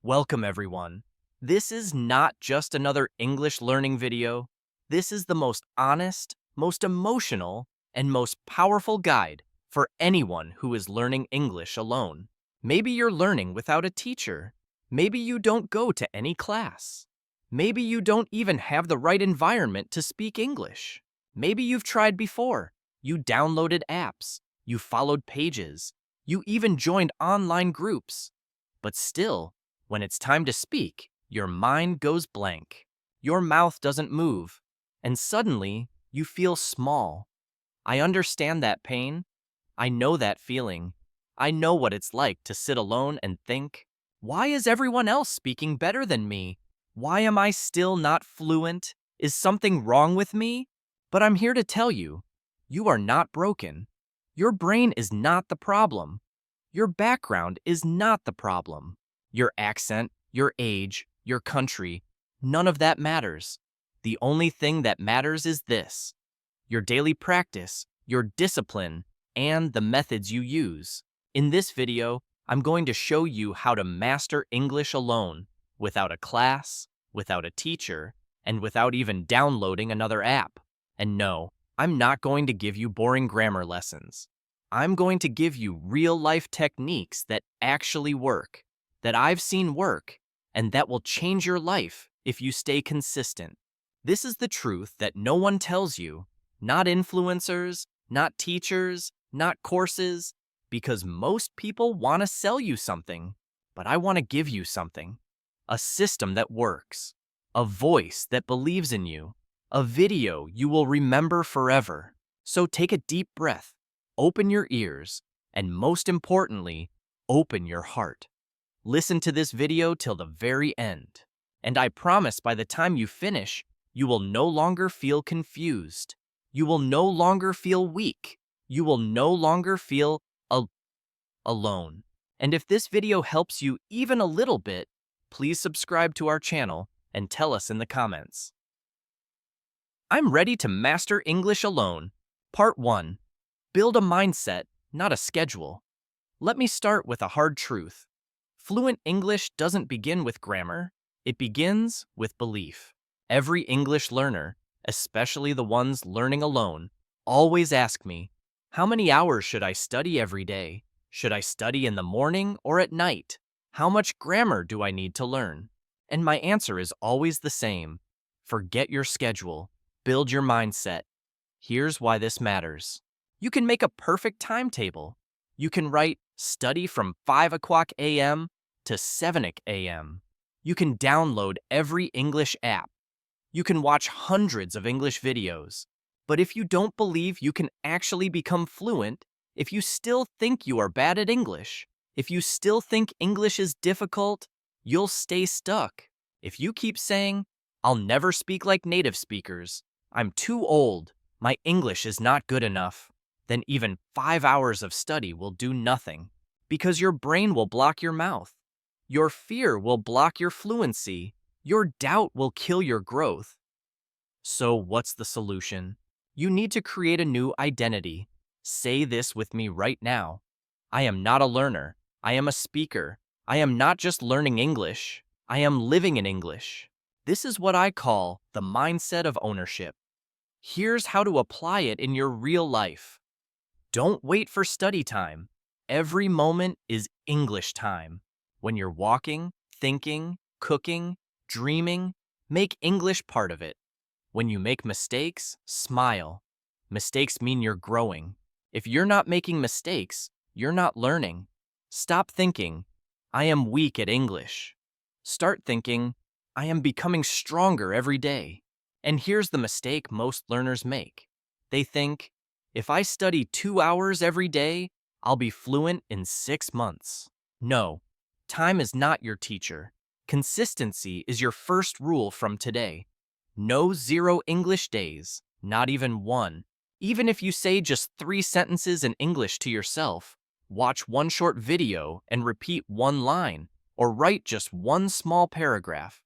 Welcome, everyone. This is not just another English learning video. This is the most honest, most emotional, and most powerful guide for anyone who is learning English alone. Maybe you're learning without a teacher. Maybe you don't go to any class. Maybe you don't even have the right environment to speak English. Maybe you've tried before. You downloaded apps. You followed pages. You even joined online groups. But still, when it's time to speak, your mind goes blank. Your mouth doesn't move, and suddenly you feel small. I understand that pain. I know that feeling. I know what it's like to sit alone and think, why is everyone else speaking better than me? Why am I still not fluent? Is something wrong with me? But I'm here to tell you, you are not broken. Your brain is not the problem. Your background is not the problem. Your accent, your age, your country, none of that matters. The only thing that matters is this: your daily practice, your discipline, and the methods you use. In this video, I'm going to show you how to master English alone, without a class, without a teacher, and without even downloading another app. And no, I'm not going to give you boring grammar lessons. I'm going to give you real-life techniques that actually work, that I've seen work, and that will change your life if you stay consistent. This is the truth that no one tells you, not influencers, not teachers, not courses, because most people want to sell you something, but I want to give you something. A system that works, a voice that believes in you, a video you will remember forever. So take a deep breath, open your ears, and most importantly, open your heart. Listen to this video till the very end, and I promise by the time you finish, you will no longer feel confused. You will no longer feel weak. You will no longer feel alone. And if this video helps you even a little bit, please subscribe to our channel and tell us in the comments. I'm ready to master English alone. Part 1. Build a mindset, not a schedule. Let me start with a hard truth. Fluent English doesn't begin with grammar, it begins with belief. Every English learner, especially the ones learning alone, always ask me, how many hours should I study every day? Should I study in the morning or at night? How much grammar do I need to learn? And my answer is always the same. Forget your schedule. Build your mindset. Here's why this matters. You can make a perfect timetable. You can write, study from 5 o'clock a.m. to 7 a.m. You can download every English app. You can watch hundreds of English videos. But if you don't believe you can actually become fluent, if you still think you are bad at English, if you still think English is difficult, you'll stay stuck. If you keep saying, I'll never speak like native speakers, I'm too old, my English is not good enough, then even 5 hours of study will do nothing, because your brain will block your mouth. Your fear will block your fluency. Your doubt will kill your growth. So what's the solution? You need to create a new identity. Say this with me right now. I am not a learner. I am a speaker. I am not just learning English. I am living in English. This is what I call the mindset of ownership. Here's how to apply it in your real life. Don't wait for study time. Every moment is English time. When you're walking, thinking, cooking, dreaming, make English part of it. When you make mistakes, smile. Mistakes mean you're growing. If you're not making mistakes, you're not learning. Stop thinking, I am weak at English. Start thinking, I am becoming stronger every day. And here's the mistake most learners make. They think, if I study 2 hours every day, I'll be fluent in 6 months. No, time is not your teacher. Consistency is your first rule from today. No 0 English days, not even one. Even if you say just 3 sentences in English to yourself, watch one short video and repeat one line, or write just one small paragraph.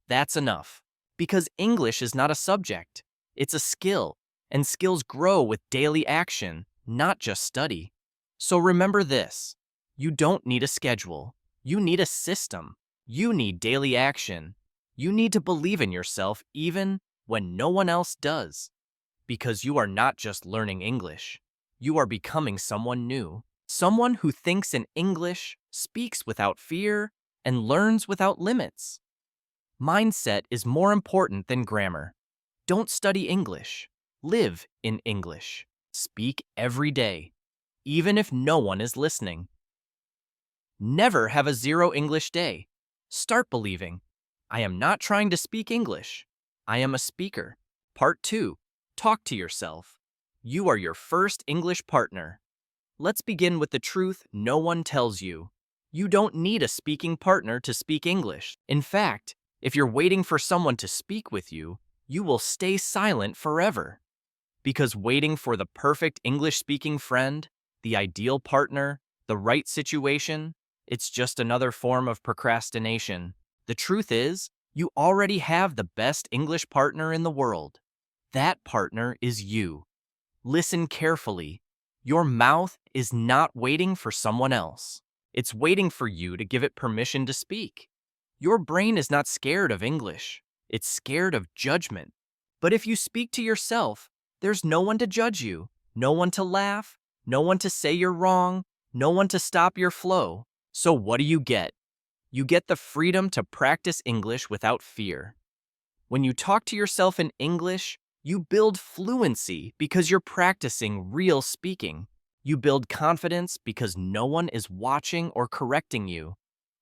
That's enough. Because English is not a subject, it's a skill, and skills grow with daily action, not just study. So remember this, you don't need a schedule, you need a system. You need daily action. You need to believe in yourself even when no one else does. Because you are not just learning English. You are becoming someone new. Someone who thinks in English, speaks without fear, and learns without limits. Mindset is more important than grammar. Don't study English. Live in English. Speak every day, even if no one is listening. Never have a zero English day. Start believing. I am not trying to speak English. I am a speaker. Part 2. Talk to yourself. You are your first English partner. Let's begin with the truth no one tells you. You don't need a speaking partner to speak English. In fact, if you're waiting for someone to speak with you, you will stay silent forever. Because waiting for the perfect English-speaking friend, the ideal partner, the right situation, it's just another form of procrastination. The truth is, you already have the best English partner in the world. That partner is you. Listen carefully. Your mouth is not waiting for someone else. It's waiting for you to give it permission to speak. Your brain is not scared of English. It's scared of judgment. But if you speak to yourself, there's no one to judge you, no one to laugh, no one to say you're wrong, no one to stop your flow. So what do you get? You get the freedom to practice English without fear. When you talk to yourself in English, you build fluency because you're practicing real speaking. You build confidence because no one is watching or correcting you.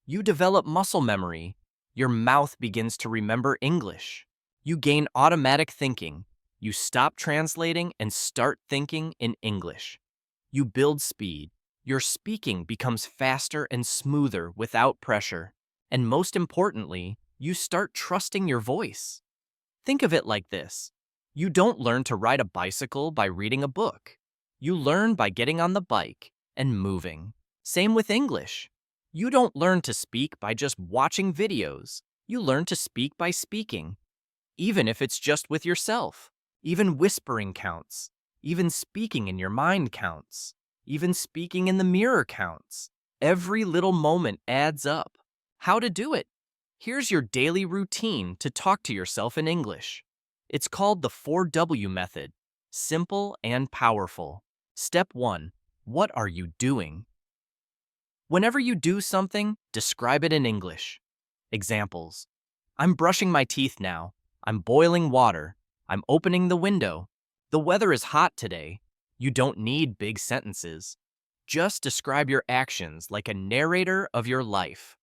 You develop muscle memory. Your mouth begins to remember English. You gain automatic thinking. You stop translating and start thinking in English. You build speed. Your speaking becomes faster and smoother without pressure. And most importantly, you start trusting your voice. Think of it like this. You don't learn to ride a bicycle by reading a book. You learn by getting on the bike and moving. Same with English. You don't learn to speak by just watching videos. You learn to speak by speaking. Even if it's just with yourself. Even whispering counts. Even speaking in your mind counts. Even speaking in the mirror counts. Every little moment adds up. How to do it? Here's your daily routine to talk to yourself in English. It's called the 4W method. Simple and powerful. Step 1. What are you doing? Whenever you do something, describe it in English. Examples. I'm brushing my teeth now. I'm boiling water. I'm opening the window. The weather is hot today. You don't need big sentences. Just describe your actions like a narrator of your life.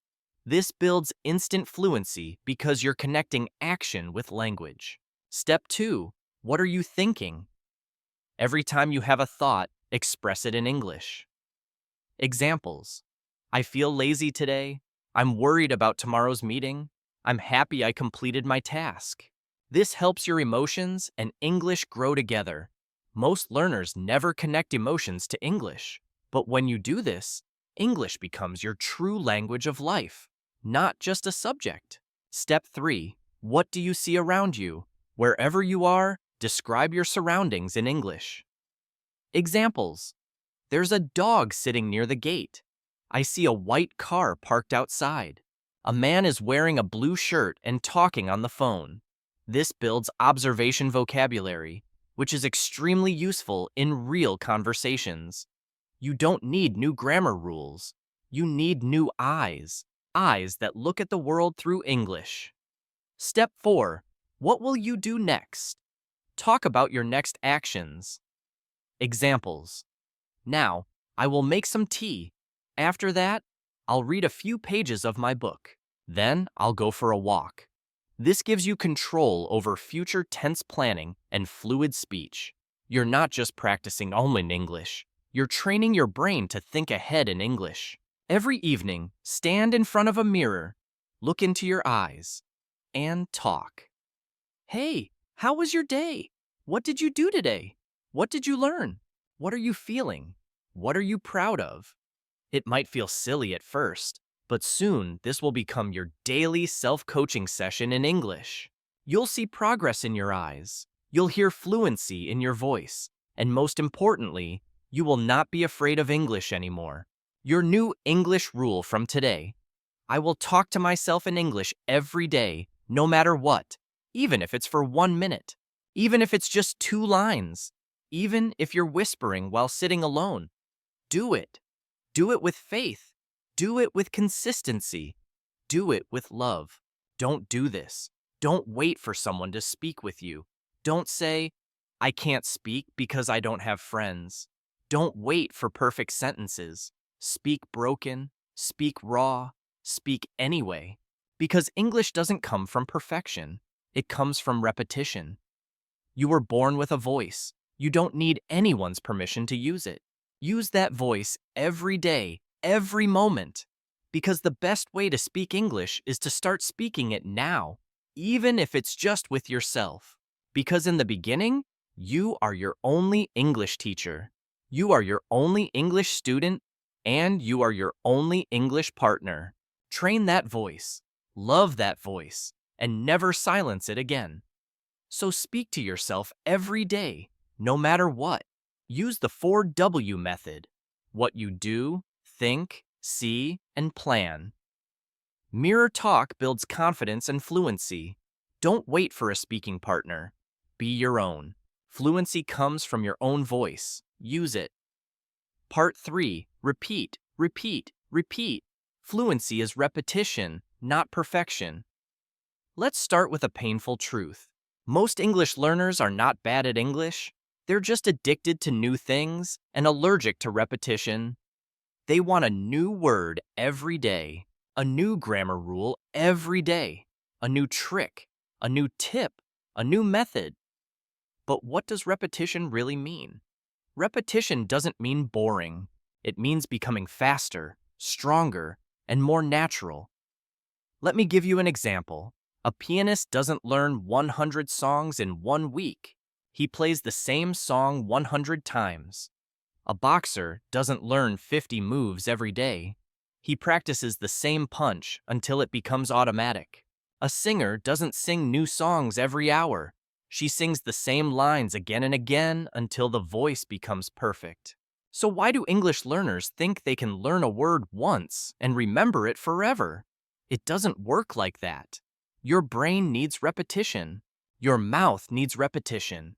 This builds instant fluency because you're connecting action with language. Step 2. What are you thinking? Every time you have a thought, express it in English. Examples. I feel lazy today. I'm worried about tomorrow's meeting. I'm happy I completed my task. This helps your emotions and English grow together. Most learners never connect emotions to English. But when you do this, English becomes your true language of life, not just a subject. Step 3. What do you see around you? Wherever you are, describe your surroundings in English. Examples. There's a dog sitting near the gate. I see a white car parked outside. A man is wearing a blue shirt and talking on the phone. This builds observation vocabulary, which is extremely useful in real conversations. You don't need new grammar rules. You need new eyes that look at the world through English. Step 4. What will you do next? Talk about your next actions. Examples. Now, I will make some tea. After that, I'll read a few pages of my book. Then, I'll go for a walk. This gives you control over future tense planning and fluid speech. You're not just practicing only in English. You're training your brain to think ahead in English. Every evening, stand in front of a mirror, look into your eyes, and talk. Hey, how was your day? What did you do today? What did you learn? What are you feeling? What are you proud of? It might feel silly at first, but soon this will become your daily self-coaching session in English. You'll see progress in your eyes. You'll hear fluency in your voice. And most importantly, you will not be afraid of English anymore. Your new English rule from today. I will talk to myself in English every day, no matter what, even if it's for 1 minute, even if it's just 2 lines, even if you're whispering while sitting alone. Do it. Do it with faith. Do it with consistency. Do it with love. Don't do this. Don't wait for someone to speak with you. Don't say, I can't speak because I don't have friends. Don't wait for perfect sentences. Speak broken. Speak raw. Speak anyway. Because English doesn't come from perfection. It comes from repetition. You were born with a voice. You don't need anyone's permission to use it. Use that voice every day, every moment. Because the best way to speak English is to start speaking it now, even if it's just with yourself. Because in the beginning, you are your only English teacher. You are your only English student, and you are your only English partner. Train that voice, love that voice, and never silence it again. So speak to yourself every day, no matter what. Use the 4W method: what you do, think, see, and plan. Mirror talk builds confidence and fluency. Don't wait for a speaking partner. Be your own. Fluency comes from your own voice. Use it. Part 3. Repeat, repeat, repeat. Fluency is repetition, not perfection. Let's start with a painful truth. Most English learners are not bad at English. They're just addicted to new things and allergic to repetition. They want a new word every day, a new grammar rule every day, a new trick, a new tip, a new method. But what does repetition really mean? Repetition doesn't mean boring. It means becoming faster, stronger, and more natural. Let me give you an example. A pianist doesn't learn 100 songs in 1 week. He plays the same song 100 times. A boxer doesn't learn 50 moves every day. He practices the same punch until it becomes automatic. A singer doesn't sing new songs every hour. She sings the same lines again and again until the voice becomes perfect. So why do English learners think they can learn a word once and remember it forever? It doesn't work like that. Your brain needs repetition. Your mouth needs repetition.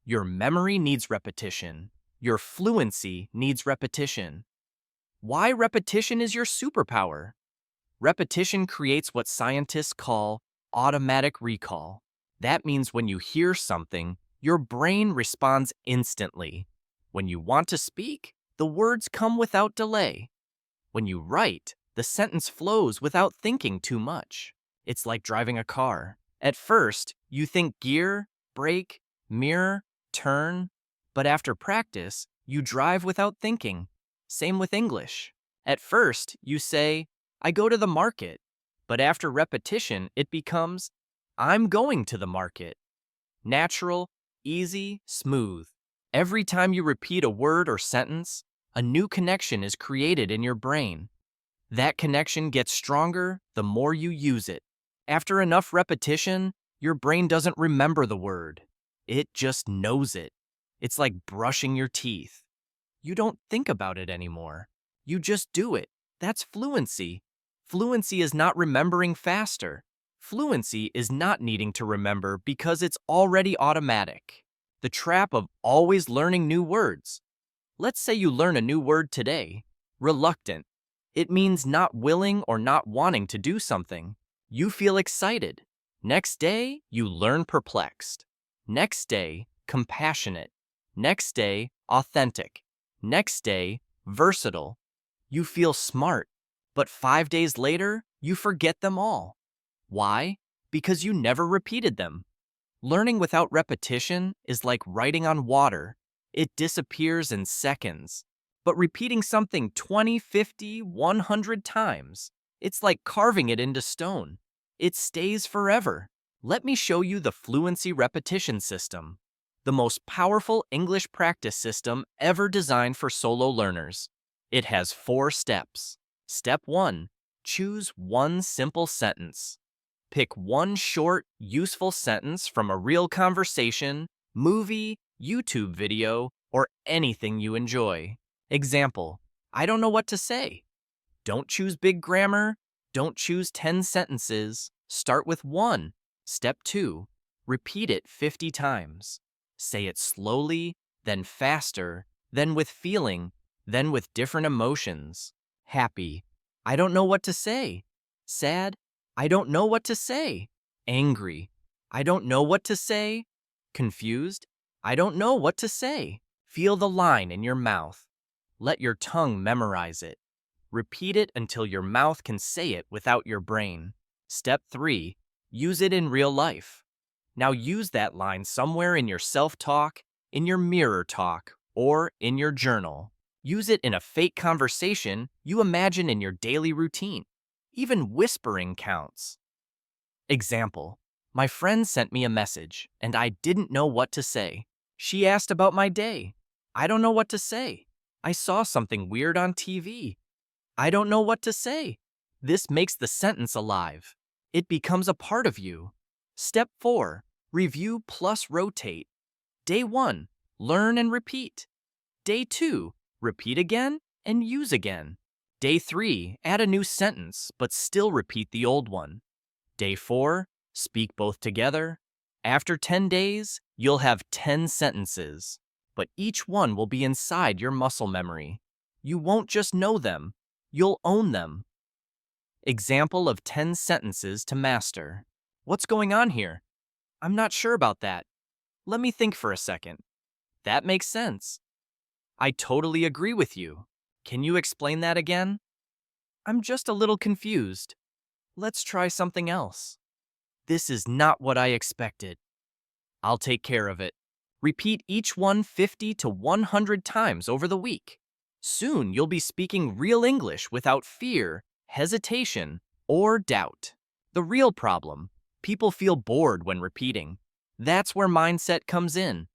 Your memory needs repetition. Your fluency needs repetition. Why repetition is your superpower? Repetition creates what scientists call automatic recall. That means when you hear something, your brain responds instantly. When you want to speak, the words come without delay. When you write, the sentence flows without thinking too much. It's like driving a car. At first, you think gear, brake, mirror, turn, but after practice, you drive without thinking. Same with English. At first, you say, I go to the market, but after repetition, it becomes, I'm going to the market. Natural, easy, smooth. Every time you repeat a word or sentence, a new connection is created in your brain. That connection gets stronger the more you use it. After enough repetition, your brain doesn't remember the word. It just knows it. It's like brushing your teeth. You don't think about it anymore. You just do it. That's fluency. Fluency is not remembering faster. Fluency is not needing to remember because it's already automatic. The trap of always learning new words. Let's say you learn a new word today. Reluctant. It means not willing or not wanting to do something. You feel excited. Next day, you learn perplexed. Next day, compassionate. Next day, authentic. Next day, versatile. You feel smart, but 5 days later, you forget them all. Why? Because you never repeated them. Learning without repetition is like writing on water. It disappears in seconds. But repeating something 20, 50, 100 times, it's like carving it into stone. It stays forever. Let me show you the Fluency repetition system, the most powerful English practice system ever designed for solo learners. It has 4 steps. Step 1. Choose one simple sentence. Pick one short, useful sentence from a real conversation, movie, YouTube video, or anything you enjoy. Example, I don't know what to say. Don't choose big grammar. Don't choose 10 sentences. Start with one. Step 2. Repeat it 50 times. Say it slowly, then faster, then with feeling, then with different emotions. Happy. I don't know what to say. Sad. I don't know what to say. Angry. I don't know what to say. Confused. I don't know what to say. Feel the line in your mouth. Let your tongue memorize it. Repeat it until your mouth can say it without your brain. Step 3. Use it in real life. Now use that line somewhere in your self-talk, in your mirror talk, or in your journal. Use it in a fake conversation you imagine in your daily routine. Even whispering counts. Example. My friend sent me a message, and I didn't know what to say. She asked about my day. I don't know what to say. I saw something weird on TV. I don't know what to say. This makes the sentence alive. It becomes a part of you. Step 4. Review plus rotate. Day 1. Learn and repeat. Day 2. Repeat again and use again. Day 3. Add a new sentence, but still repeat the old one. Day 4. Speak both together. After 10 days, you'll have 10 sentences, but each one will be inside your muscle memory. You won't just know them, you'll own them. Example of 10 sentences to master. What's going on here? I'm not sure about that. Let me think for a second. That makes sense. I totally agree with you. Can you explain that again? I'm just a little confused. Let's try something else. This is not what I expected. I'll take care of it. Repeat each one 50 to 100 times over the week. Soon you'll be speaking real English without fear, hesitation, or doubt. The real problem: people feel bored when repeating. That's where mindset comes in.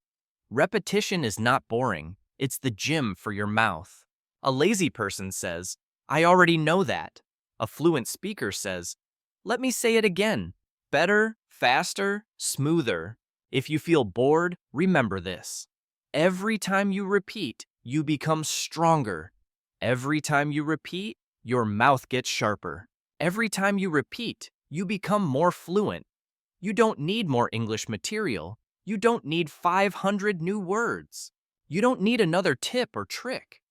Repetition is not boring. It's the gym for your mouth. A lazy person says, I already know that. A fluent speaker says, let me say it again. Better, faster, smoother. If you feel bored, remember this. Every time you repeat, you become stronger. Every time you repeat, your mouth gets sharper. Every time you repeat, you become more fluent. You don't need more English material. You don't need 500 new words. You don't need another tip or trick.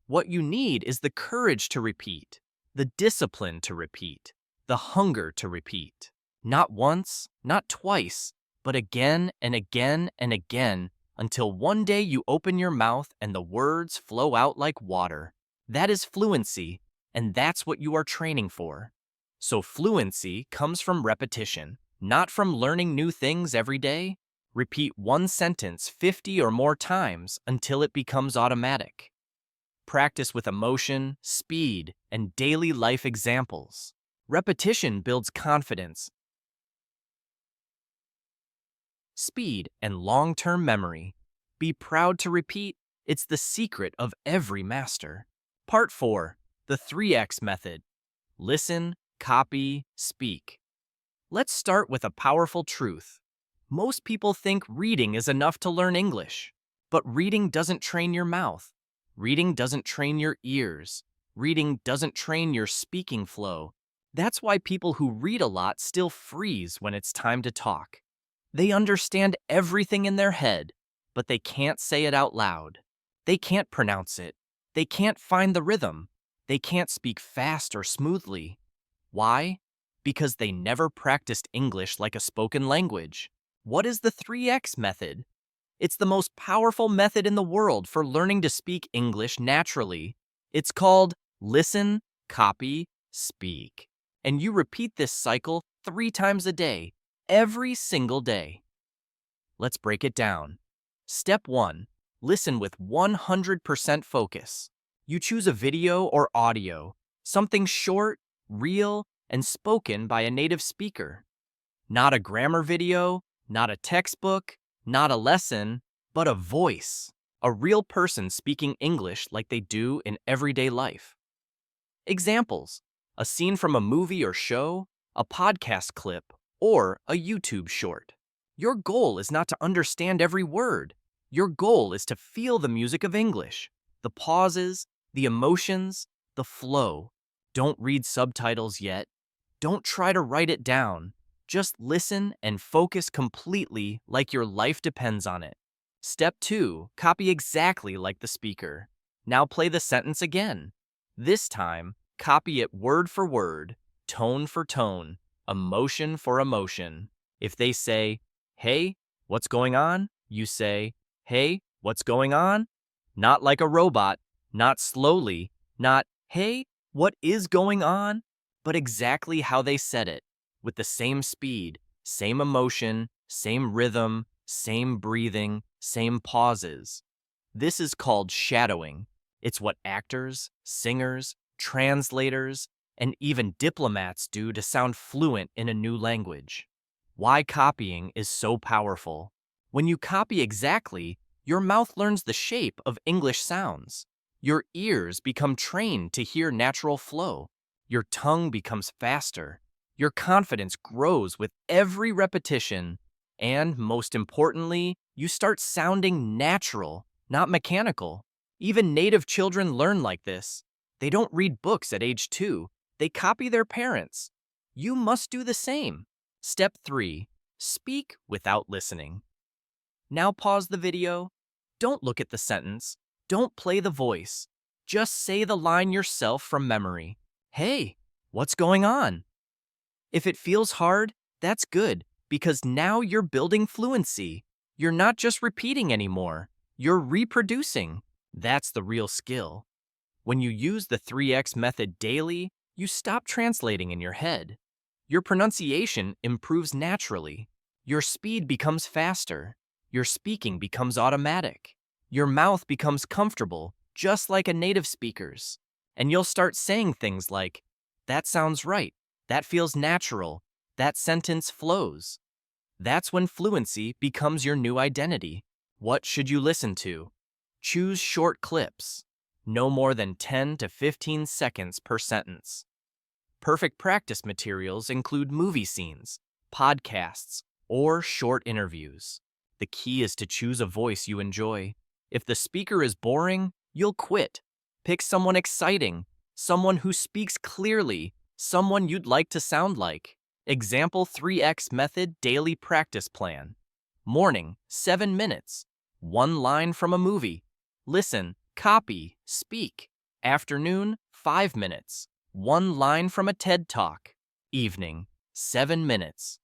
What you need is the courage to repeat, the discipline to repeat, the hunger to repeat. Not once, not twice, but again and again and again, until one day you open your mouth and the words flow out like water. That is fluency, and that's what you are training for. So fluency comes from repetition, not from learning new things every day. Repeat one sentence 50 or more times until it becomes automatic. Practice with emotion, speed, and daily life examples. Repetition builds confidence, speed, and long-term memory. Be proud to repeat. It's the secret of every master. Part 4. The 3X method. Listen, copy, speak. Let's start with a powerful truth. Most people think reading is enough to learn English. But reading doesn't train your mouth. Reading doesn't train your ears. Reading doesn't train your speaking flow. That's why people who read a lot still freeze when it's time to talk. They understand everything in their head, but they can't say it out loud. They can't pronounce it. They can't find the rhythm. They can't speak fast or smoothly. Why? Because they never practiced English like a spoken language. What is the 3X method? It's the most powerful method in the world for learning to speak English naturally. It's called listen, copy, speak. And you repeat this cycle 3 times a day, every single day. Let's break it down. Step 1. Listen with 100% focus. You choose a video or audio, something short, real, and spoken by a native speaker. Not a grammar video, not a textbook, not a lesson, but a voice. A real person speaking English like they do in everyday life. Examples: a scene from a movie or show, a podcast clip, or a YouTube short. Your goal is not to understand every word. Your goal is to feel the music of English, the pauses, the emotions, the flow. Don't read subtitles yet. Don't try to write it down. Just listen and focus completely like your life depends on it. Step 2. Copy exactly like the speaker. Now play the sentence again. This time, copy it word for word, tone for tone, emotion for emotion. If they say, "Hey, what's going on?" you say, "Hey, what's going on?" Not like a robot, not slowly, not, "Hey, what is going on?" but exactly how they said it, with the same speed, same emotion, same rhythm, same breathing, same pauses. This is called shadowing. It's what actors, singers, translators, and even diplomats do to sound fluent in a new language. Why copying is so powerful. When you copy exactly, your mouth learns the shape of English sounds. Your ears become trained to hear natural flow. Your tongue becomes faster. Your confidence grows with every repetition. And most importantly, you start sounding natural, not mechanical. Even native children learn like this. They don't read books at age 2. They copy their parents. You must do the same. Step 3. Speak without listening. Now pause the video. Don't look at the sentence. Don't play the voice. Just say the line yourself from memory. "Hey, what's going on?" If it feels hard, that's good, because now you're building fluency. You're not just repeating anymore. You're reproducing. That's the real skill. When you use the 3x method daily, you stop translating in your head. Your pronunciation improves naturally. Your speed becomes faster. Your speaking becomes automatic. Your mouth becomes comfortable, just like a native speaker's. And you'll start saying things like, "That sounds right. That feels natural. That sentence flows." That's when fluency becomes your new identity. What should you listen to? Choose short clips. No more than 10 to 15 seconds per sentence. Perfect practice materials include movie scenes, podcasts, or short interviews. The key is to choose a voice you enjoy. If the speaker is boring, you'll quit. Pick someone exciting, someone who speaks clearly, someone you'd like to sound like. Example 3x method daily practice plan. Morning, 7 minutes. One line from a movie. Listen, copy, speak. Afternoon, 5 minutes. One line from a TED Talk. Evening, 7 minutes.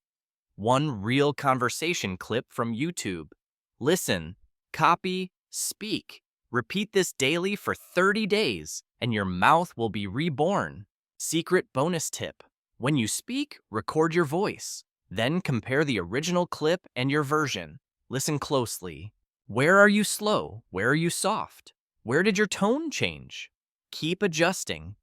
One real conversation clip from YouTube. Listen, copy, speak. Repeat this daily for 30 days, and your mouth will be reborn. Secret bonus tip. When you speak, record your voice. Then compare the original clip and your version. Listen closely. Where are you slow? Where are you soft? Where did your tone change? Keep adjusting.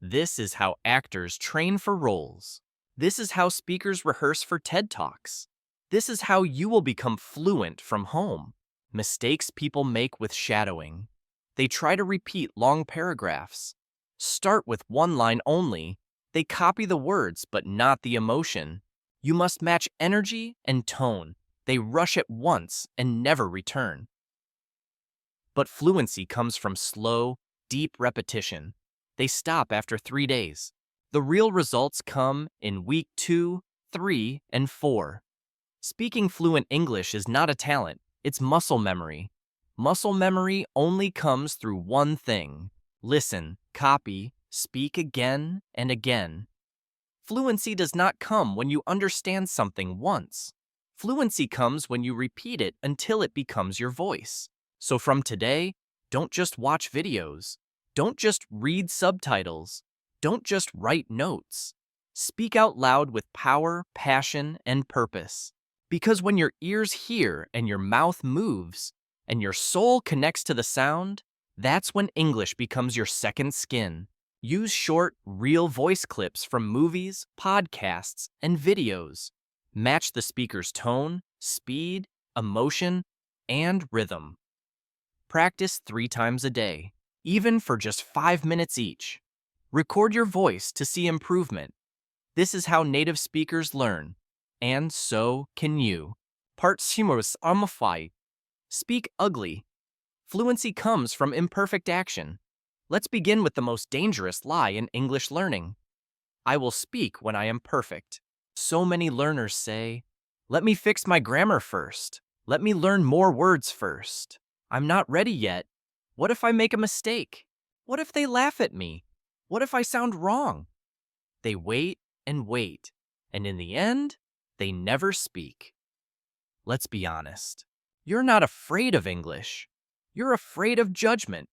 This is how actors train for roles. This is how speakers rehearse for TED Talks. This is how you will become fluent from home. Mistakes people make with shadowing. They try to repeat long paragraphs. Start with one line only. They copy the words but not the emotion. You must match energy and tone. They rush at once and never return. But fluency comes from slow, deep repetition. They stop after 3 days. The real results come in week 2, 3, and 4. Speaking fluent English is not a talent, it's muscle memory. Muscle memory only comes through one thing: listen, copy, speak again and again. Fluency does not come when you understand something once. Fluency comes when you repeat it until it becomes your voice. So from today, don't just watch videos. Don't just read subtitles. Don't just write notes. Speak out loud with power, passion, and purpose. Because when your ears hear and your mouth moves and your soul connects to the sound, that's when English becomes your second skin. Use short, real voice clips from movies, podcasts, and videos. Match the speaker's tone, speed, emotion, and rhythm. Practice 3 times a day, even for just 5 minutes each. Record your voice to see improvement. This is how native speakers learn, and so can you. Part simos amafai. Speak ugly. Fluency comes from imperfect action. Let's begin with the most dangerous lie in English learning. I will speak when I am perfect. So many learners say, let me fix my grammar first. Let me learn more words first. I'm not ready yet. What if I make a mistake? What if they laugh at me? What if I sound wrong? They wait and wait, and in the end, they never speak. Let's be honest. You're not afraid of English. You're afraid of judgment.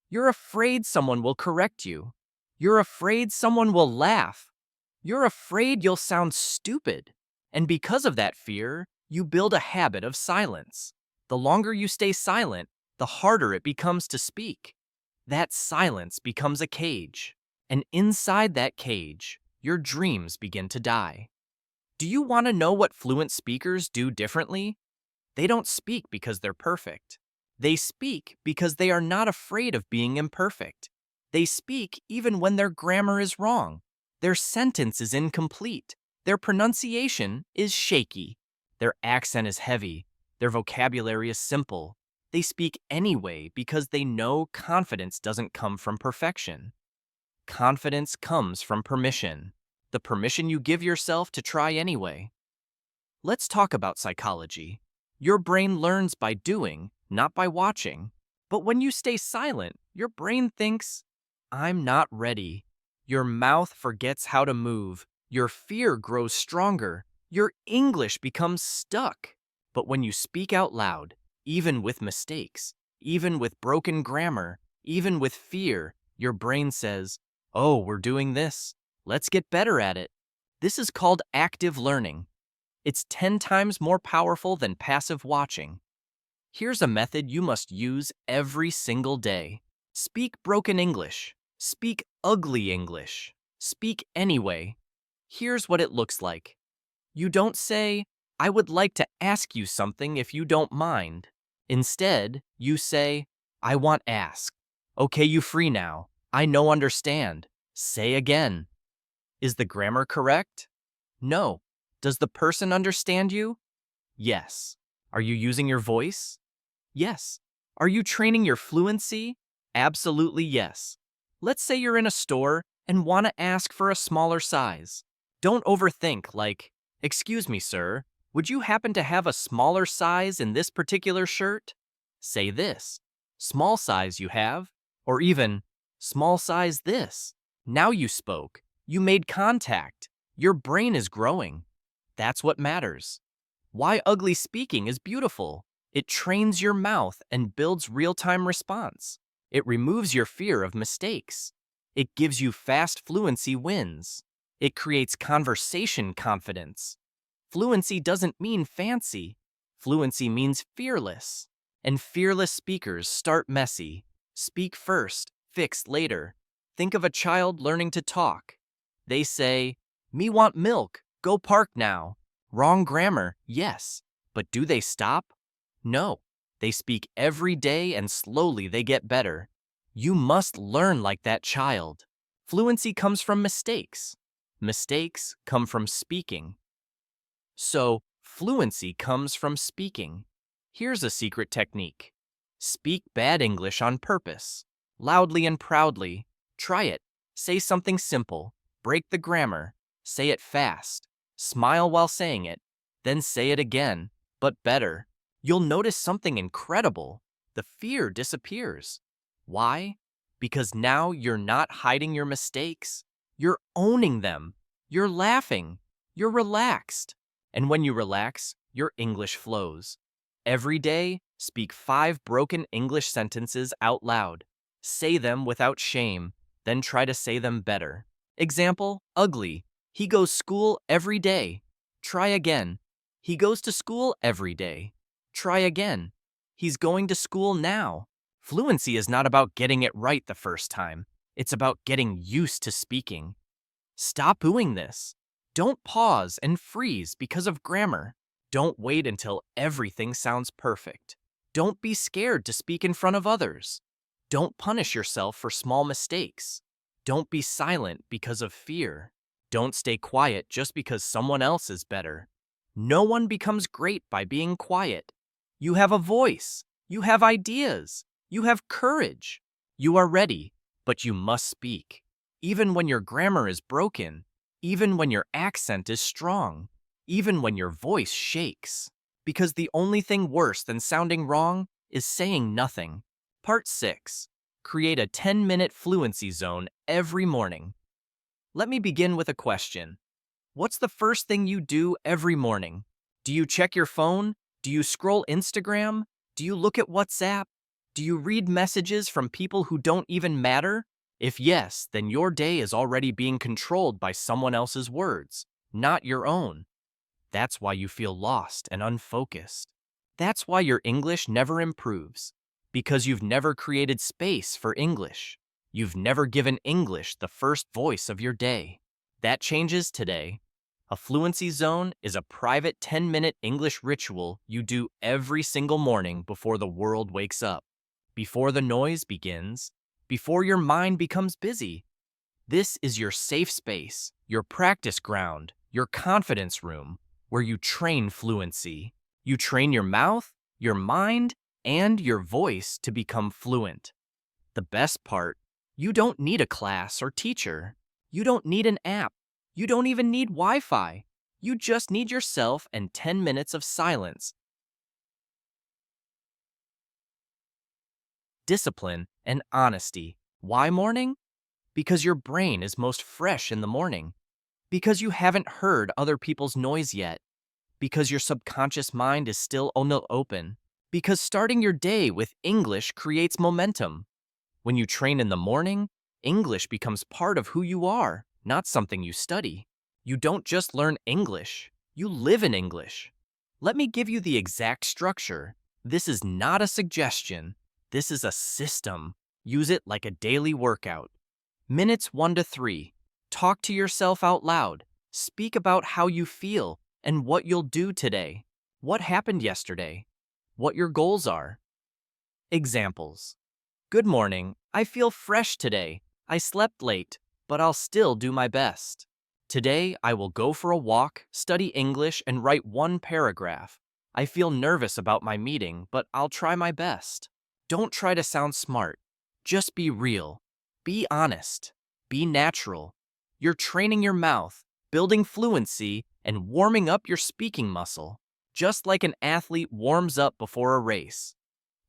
You're afraid someone will correct you. You're afraid someone will laugh. You're afraid you'll sound stupid. And because of that fear, you build a habit of silence. The longer you stay silent, the harder it becomes to speak. That silence becomes a cage. And inside that cage, your dreams begin to die. Do you want to know what fluent speakers do differently? They don't speak because they're perfect. They speak because they are not afraid of being imperfect. They speak even when their grammar is wrong. Their sentence is incomplete. Their pronunciation is shaky. Their accent is heavy. Their vocabulary is simple. They speak anyway because they know confidence doesn't come from perfection. Confidence comes from permission. The permission you give yourself to try anyway. Let's talk about psychology. Your brain learns by doing, not by watching. But when you stay silent, your brain thinks, I'm not ready. Your mouth forgets how to move. Your fear grows stronger. Your English becomes stuck. But when you speak out loud, even with mistakes, even with broken grammar, even with fear, your brain says, oh, we're doing this. Let's get better at it. This is called active learning. It's 10 times more powerful than passive watching. Here's a method you must use every single day. Speak broken English. Speak ugly English. Speak anyway. Here's what it looks like. You don't say, I would like to ask you something if you don't mind. Instead, you say, I want ask. Okay, you free now. I no understand. Say again. Is the grammar correct? No. Does the person understand you? Yes. Are you using your voice? Yes. Are you training your fluency? Absolutely yes. Let's say you're in a store and want to ask for a smaller size. Don't overthink like, excuse me, sir, would you happen to have a smaller size in this particular shirt? Say this, small size you have, or even, small size this. Now you spoke. You made contact. Your brain is growing. That's what matters. Why ugly speaking is beautiful. It trains your mouth and builds real-time response. It removes your fear of mistakes. It gives you fast fluency wins. It creates conversation confidence. Fluency doesn't mean fancy. Fluency means fearless. And fearless speakers start messy. Speak first, fix later. Think of a child learning to talk. They say, me want milk, go park now. Wrong grammar, yes. But do they stop? No. They speak every day and slowly they get better. You must learn like that child. Fluency comes from mistakes. Mistakes come from speaking. So, fluency comes from speaking. Here's a secret technique. Speak bad English on purpose. Loudly and proudly. Try it. Say something simple. Break the grammar. Say it fast. Smile while saying it. Then say it again, but better. You'll notice something incredible. The fear disappears. Why? Because now you're not hiding your mistakes. You're owning them. You're laughing. You're relaxed. And when you relax, your English flows. Every day, speak 5 broken English sentences out loud. Say them without shame, then try to say them better. Example, ugly. He goes school every day. Try again. He goes to school every day. Try again. He's going to school now. Fluency is not about getting it right the first time. It's about getting used to speaking. Stop doing this. Don't pause and freeze because of grammar. Don't wait until everything sounds perfect. Don't be scared to speak in front of others. Don't punish yourself for small mistakes. Don't be silent because of fear. Don't stay quiet just because someone else is better. No one becomes great by being quiet. You have a voice. You have ideas. You have courage. You are ready, but you must speak. even when your grammar is broken, even when your accent is strong, even when your voice shakes. Because the only thing worse than sounding wrong is saying nothing. Part 6. Create a 10-minute fluency zone every morning. Let me begin with a question. What's the first thing you do every morning? Do you check your phone? Do you scroll Instagram? Do you look at WhatsApp? Do you read messages from people who don't even matter? If yes, then your day is already being controlled by someone else's words, not your own. That's why you feel lost and unfocused. That's why your English never improves. Because you've never created space for English. You've never given English the first voice of your day. That changes today. A Fluency Zone is a private 10-minute English ritual you do every single morning before the world wakes up, before the noise begins, before your mind becomes busy. This is your safe space, your practice ground, your confidence room, where you train fluency. You train your mouth, your mind, and your voice to become fluent. The best part, you don't need a class or teacher. You don't need an app. You don't even need Wi-Fi. You just need yourself and 10 minutes of silence, discipline, and honesty. Why morning? Because your brain is most fresh in the morning. Because you haven't heard other people's noise yet. Because your subconscious mind is still open. Because starting your day with English creates momentum. When you train in the morning, English becomes part of who you are, not something you study. You don't just learn English, you live in English. Let me give you the exact structure. This is not a suggestion. This is a system. Use it like a daily workout. Minutes 1 to 3. Talk to yourself out loud. Speak about how you feel and what you'll do today. What happened yesterday? What your goals are. Examples. Good morning. I feel fresh today. I slept late, but I'll still do my best. Today, I will go for a walk, study English, and write one paragraph. I feel nervous about my meeting, but I'll try my best. Don't try to sound smart. Just be real. Be honest. Be natural. You're training your mouth, building fluency, and warming up your speaking muscle, just like an athlete warms up before a race.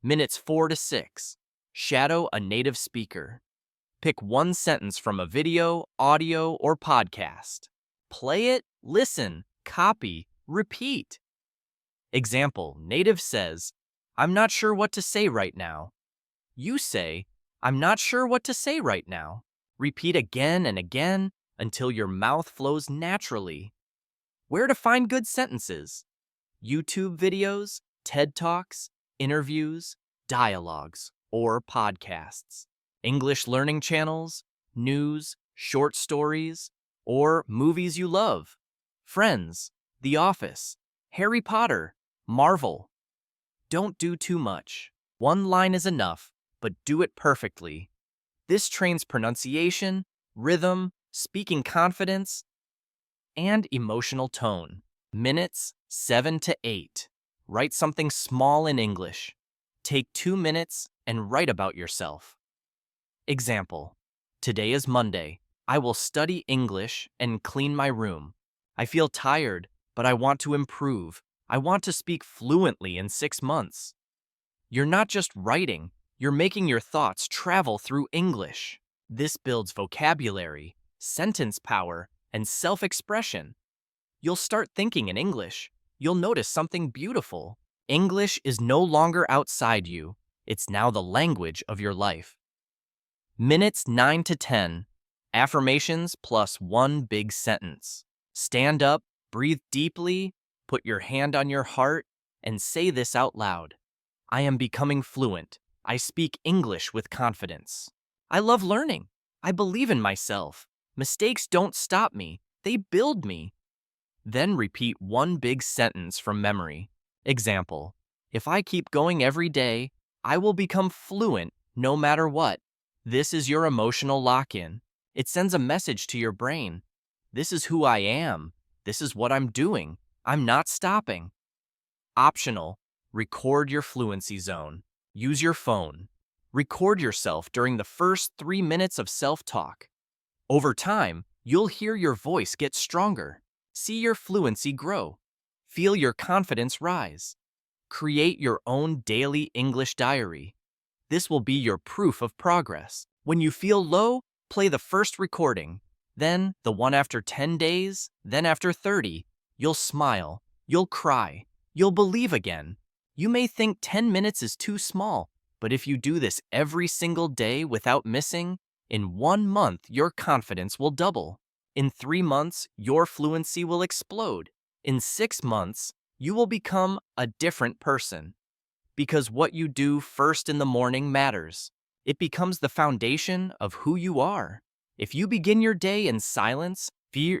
Minutes 4 to 6. Shadow a native speaker. Pick one sentence from a video, audio, or podcast. Play it, listen, copy, repeat. Example, native says, "I'm not sure what to say right now." You say, "I'm not sure what to say right now." Repeat again and again until your mouth flows naturally. Where to find good sentences? YouTube videos, TED Talks, interviews, dialogues, or podcasts. English learning channels, news, short stories, or movies you love. Friends, The Office, Harry Potter, Marvel. Don't do too much. One line is enough, but do it perfectly. This trains pronunciation, rhythm, speaking confidence, and emotional tone. Minutes 7 to 8. Write something small in English. Take 2 minutes and write about yourself. Example, today is Monday. I will study English and clean my room. I feel tired, but I want to improve. I want to speak fluently in 6 months. You're not just writing, you're making your thoughts travel through English. This builds vocabulary, sentence power, and self-expression. You'll start thinking in English. You'll notice something beautiful. English is no longer outside you. It's now the language of your life. Minutes 9 to 10. Affirmations plus one big sentence. Stand up, breathe deeply, put your hand on your heart, and say this out loud. I am becoming fluent. I speak English with confidence. I love learning. I believe in myself. Mistakes don't stop me. They build me. Then repeat one big sentence from memory. Example, if I keep going every day, I will become fluent no matter what. This is your emotional lock-in. It sends a message to your brain. This is who I am. This is what I'm doing. I'm not stopping. Optional, record your fluency zone. Use your phone. Record yourself during the first 3 minutes of self-talk. Over time, you'll hear your voice get stronger, see your fluency grow, feel your confidence rise. Create your own daily English diary. This will be your proof of progress. When you feel low, play the first recording, then the one after 10 days, then after 30. You'll smile, you'll cry, you'll believe again. You may think 10 minutes is too small, but if you do this every single day without missing, in 1 month your confidence will double. In 3 months, your fluency will explode. In 6 months, you will become a different person. Because what you do first in the morning matters. It becomes the foundation of who you are. If you begin your day in silence, fear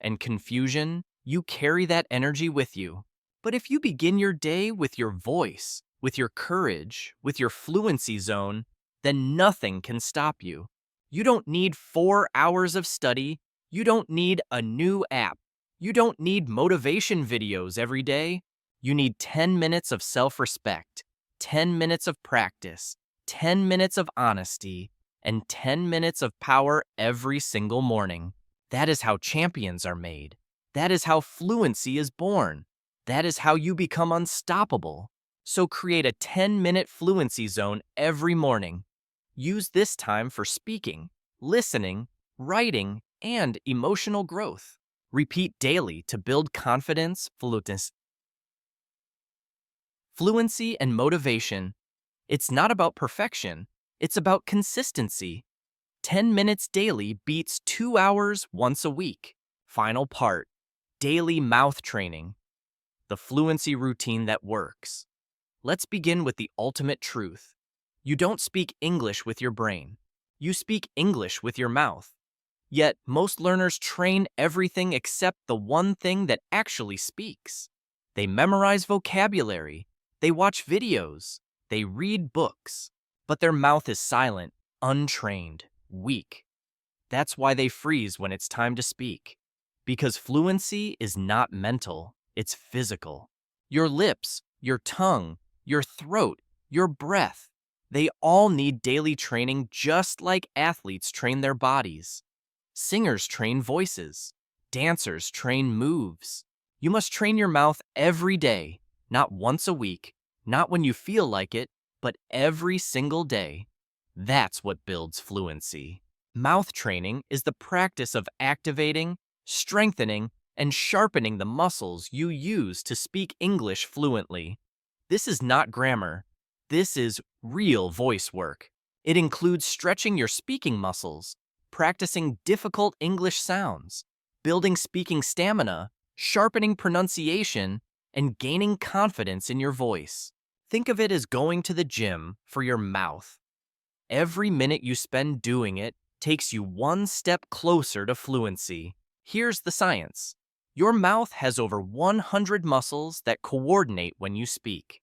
and confusion, you carry that energy with you. But if you begin your day with your voice, with your courage, with your fluency zone, then nothing can stop you. You don't need 4 hours of study. You don't need a new app. You don't need motivation videos every day. You need 10 minutes of self-respect, 10 minutes of practice, 10 minutes of honesty, and 10 minutes of power every single morning. That is how champions are made. That is how fluency is born. That is how you become unstoppable. So create a 10-minute fluency zone every morning. Use this time for speaking, listening, writing, and emotional growth. Repeat daily to build confidence, fluency, and motivation. It's not about perfection. It's about consistency. 10 minutes daily beats 2 hours once a week. Final part, daily mouth training. The fluency routine that works. Let's begin with the ultimate truth. You don't speak English with your brain. You speak English with your mouth. Yet, most learners train everything except the one thing that actually speaks. They memorize vocabulary, they watch videos, they read books, but their mouth is silent, untrained, weak. That's why they freeze when it's time to speak. Because fluency is not mental, it's physical. Your lips, your tongue, your throat, your breath, they all need daily training just like athletes train their bodies. Singers train voices. Dancers train moves. You must train your mouth every day, not once a week, not when you feel like it, but every single day. That's what builds fluency. Mouth training is the practice of activating, strengthening, and sharpening the muscles you use to speak English fluently. This is not grammar. This is real voice work. It includes stretching your speaking muscles, practicing difficult English sounds, building speaking stamina, sharpening pronunciation, and gaining confidence in your voice. Think of it as going to the gym for your mouth. Every minute you spend doing it takes you one step closer to fluency. Here's the science. Your mouth has over 100 muscles that coordinate when you speak.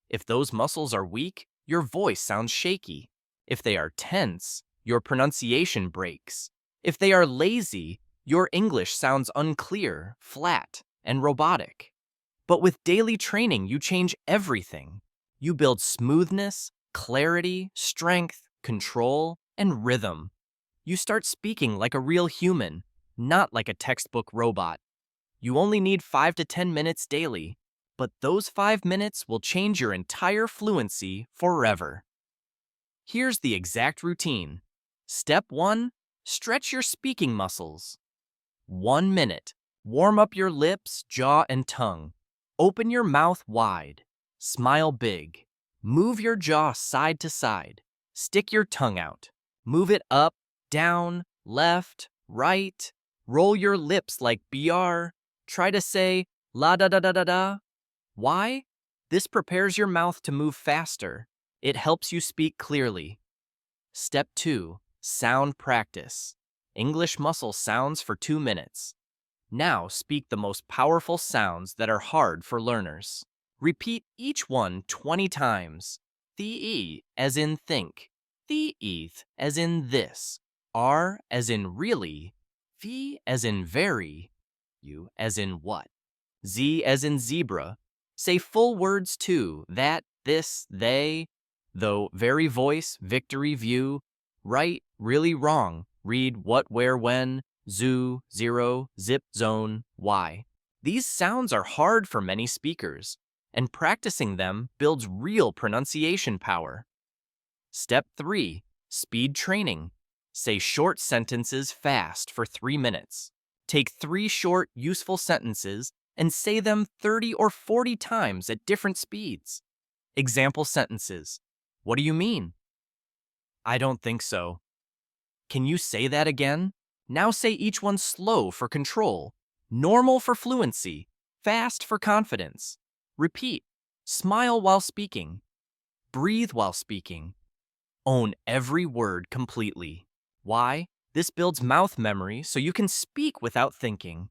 If those muscles are weak, your voice sounds shaky. If they are tense, your pronunciation breaks. If they are lazy, your English sounds unclear, flat, and robotic. But with daily training, you change everything. You build smoothness, clarity, strength, control, and rhythm. You start speaking like a real human, not like a textbook robot. You only need 5 to 10 minutes daily, but those 5 minutes will change your entire fluency forever. Here's the exact routine. Step 1, stretch your speaking muscles. 1 minute. Warm up your lips, jaw, and tongue. Open your mouth wide. Smile big. Move your jaw side to side. Stick your tongue out. Move it up, down, left, right. Roll your lips like BR. Try to say la da da da da da. Why? This prepares your mouth to move faster. It helps you speak clearly. Step 2, sound practice. English muscle sounds for 2 minutes. Now speak the most powerful sounds that are hard for learners. Repeat each one 20 times. The-e as in think. The-eth as in this. R as in really. V as in very. U as in what. Z as in zebra. Say full words too. That, this, they. Though very voice, victory, view, right, really wrong, read what, where, when, zoo, zero, zip, zone, why. These sounds are hard for many speakers, and practicing them builds real pronunciation power. Step 3. Speed training. Say short sentences fast for 3 minutes. Take 3 short, useful sentences and say them 30 or 40 times at different speeds. Example sentences. What do you mean? I don't think so. Can you say that again? Now say each one slow for control, normal for fluency, fast for confidence. Repeat. Smile while speaking. Breathe while speaking. Own every word completely. Why? This builds mouth memory so you can speak without thinking.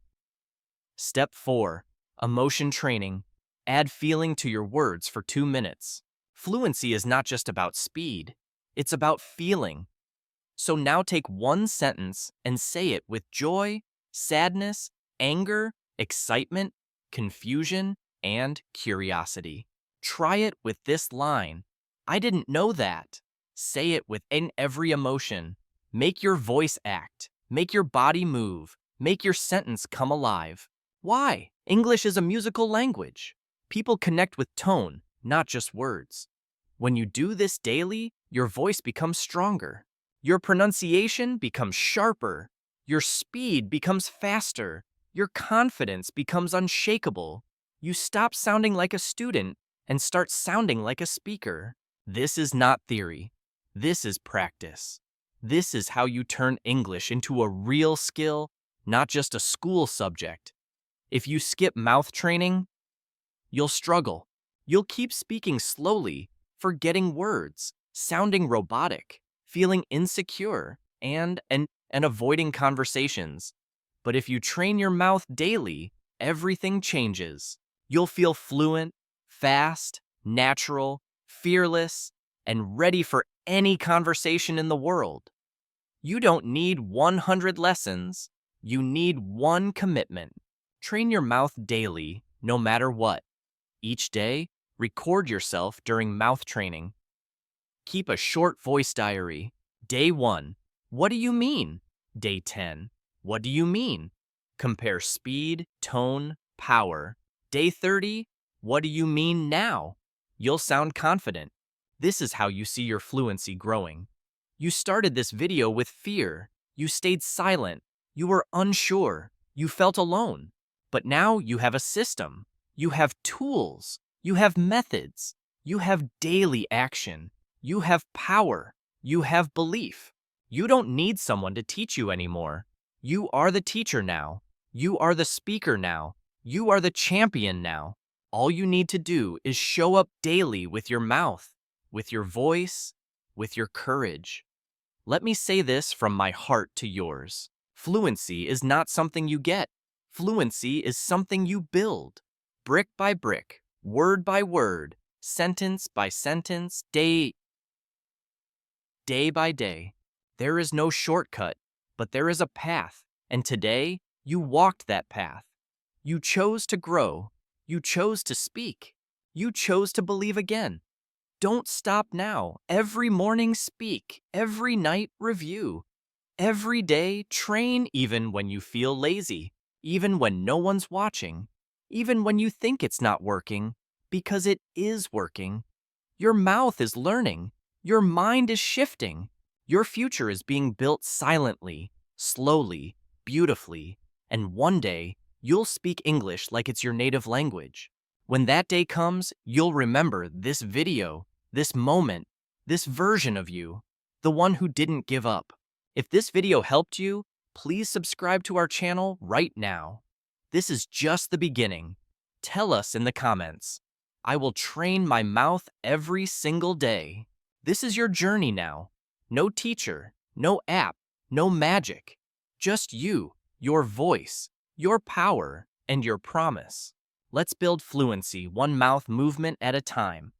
Step 4. Emotion training. Add feeling to your words for 2 minutes. Fluency is not just about speed, it's about feeling. So now take one sentence and say it with joy, sadness, anger, excitement, confusion, and curiosity. Try it with this line. I didn't know that. Say it within every emotion. Make your voice act. Make your body move. Make your sentence come alive. Why? English is a musical language. People connect with tone, not just words. When you do this daily, your voice becomes stronger. Your pronunciation becomes sharper. Your speed becomes faster. Your confidence becomes unshakable. You stop sounding like a student and start sounding like a speaker. This is not theory. This is practice. This is how you turn English into a real skill, not just a school subject. If you skip mouth training, you'll struggle. You'll keep speaking slowly, forgetting words, sounding robotic, feeling insecure, and avoiding conversations. But if you train your mouth daily, everything changes. You'll feel fluent, fast, natural, fearless, and ready for any conversation in the world. You don't need 100 lessons. You need one commitment. Train your mouth daily, no matter what. Each day, record yourself during mouth training. Keep a short voice diary. Day 1. What do you mean? Day 10. What do you mean? Compare speed, tone, power. Day 30. What do you mean now? You'll sound confident. This is how you see your fluency growing. You started this video with fear. You stayed silent. You were unsure. You felt alone. But now you have a system. You have tools. You have methods. You have daily action. You have power. You have belief. You don't need someone to teach you anymore. You are the teacher now. You are the speaker now. You are the champion now. All you need to do is show up daily with your mouth, with your voice, with your courage. Let me say this from my heart to yours. Fluency is not something you get. Fluency is something you build. Brick by brick, word by word, sentence by sentence, day by day. There is no shortcut, but there is a path, and today you walked that path. You chose to grow. You chose to speak. You chose to believe again. Don't stop now. Every morning speak. Every night review. Every day train even when you feel lazy, even when no one's watching, even when you think it's not working, because it is working. Your mouth is learning. Your mind is shifting. Your future is being built silently, slowly, beautifully, and one day you'll speak English like it's your native language. When that day comes, you'll remember this video, this moment, this version of you, the one who didn't give up. If this video helped you, please subscribe to our channel right now. This is just the beginning. Tell us in the comments. I will train my mouth every single day. This is your journey now. No teacher, no app, no magic. Just you, your voice, your power, and your promise. Let's build fluency one mouth movement at a time.